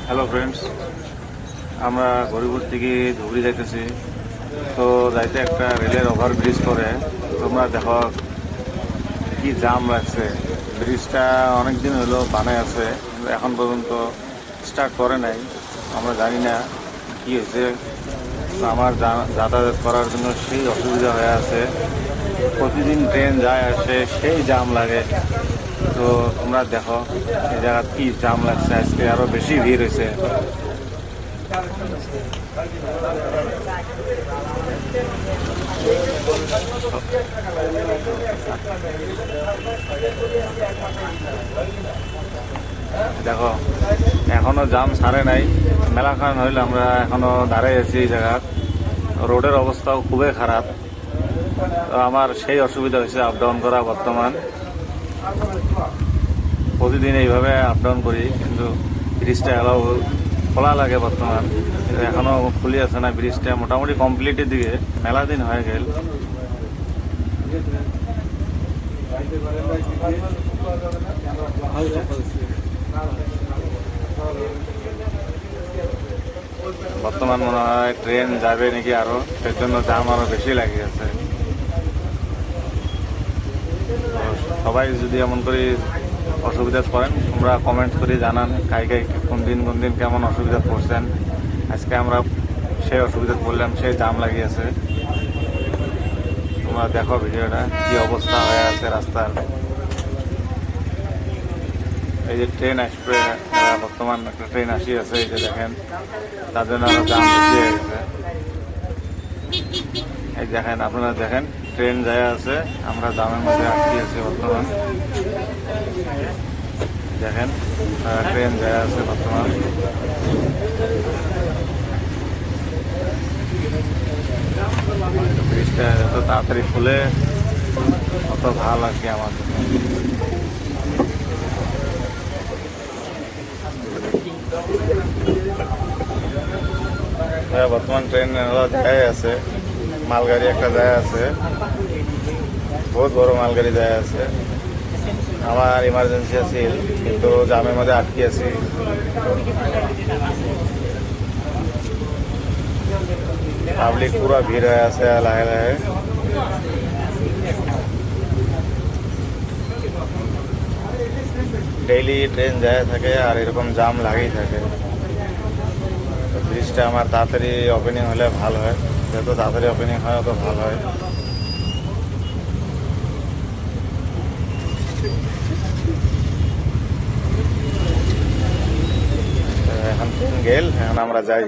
Hello friends, আমরা গরিপুর থেকে ধুবড়ি যাইতেছি। তো যাইতে একটা রেলের ওভারব্রিজ করে তোমরা দেখো কি জাম লাগছে। ব্রিজটা অনেক দিন হলো বানায় আছে, কিন্তু এখন পর্যন্ত স্টার্ট করে নাই। আমরা জানি না কি হয়েছে। তো আমার যাতায়াত করার জন্য সেই অসুবিধা হয়ে আছে। প্রতিদিন ট্রেন যায় আসে, সেই জাম লাগে। তো তোমরা দেখো এই জায়গা কি জাম লাগছে, আজকে আরো বেশি ভিড় হয়েছে। দেখো এখনো জাম ছাড়ে নাই, মেলাখান হইলে আমরা এখনো দাঁড়াই আছি এই জায়গার। রোডের অবস্থাও খুবই খারাপ। তো আমার সেই অসুবিধা হয়েছে আপ ডাউন করা। বর্তমান প্রতিদিন এইভাবে আপ ডাউন করি, কিন্তু ব্রিজটা এলাও খোলা লাগে বর্তমান। এখনো খুলি আছে না ব্রিজটা, মোটামুটি কমপ্লিটের দিকে, মেলা দিন হয়ে গেল। বর্তমান মনে হয় ট্রেন যাবে নাকি আরো, এর জন্য দাম আরো বেশি লাগে আছে। সবাই যদি এমন করে অসুবিধা পড়েন, তোমরা কমেন্ট করে জানান কাই কোন দিন কেমন অসুবিধা পড়ছেন। আজকে আমরা সেই অসুবিধা পড়লাম, সেই জাম লাগিয়েছে। তোমরা দেখো ভিডিওটা কি অবস্থা হয়ে আছে রাস্তার। এই যে ট্রেন আসবে, বর্তমান একটা ট্রেন আসি আছে, এই যে দেখেন, তার জন্য আরো জাম বেশি হয়ে গেছে। এই দেখেন, আপনারা দেখেন ট্রেন যায় আছে, আমরা জামের মধ্যে আটকে আছি বর্তমান। দেখেন ট্রেন যায় আছে বর্তমান। ব্রিজটা যত তাড়াতাড়ি খুলে অত ভালো আর কি আমার জন্য। বর্তমান ট্রেন যায় আছে, মালগাড়ি একটা যায় আছে, বহুত বড় মালগাড়ি যায় আছে। আমার ইমার্জেন্সি আছে, কিন্তু জামের মধ্যে আটকে আছি। পাবলিক পুরো ভিড় হয়ে আছে লাহে লাহে। ডেইলি ট্রেন যায় থাকে আর এরকম জাম লাগেই থাকে। ব্রিজটা আমার তাড়াতাড়ি ওপেনিং হলে ভালো হয়, যত তাড়াতাড়ি ওপেনিং হয় তত ভালো হয়। এখন ট্রেন গেল, এখন আমরা যাই।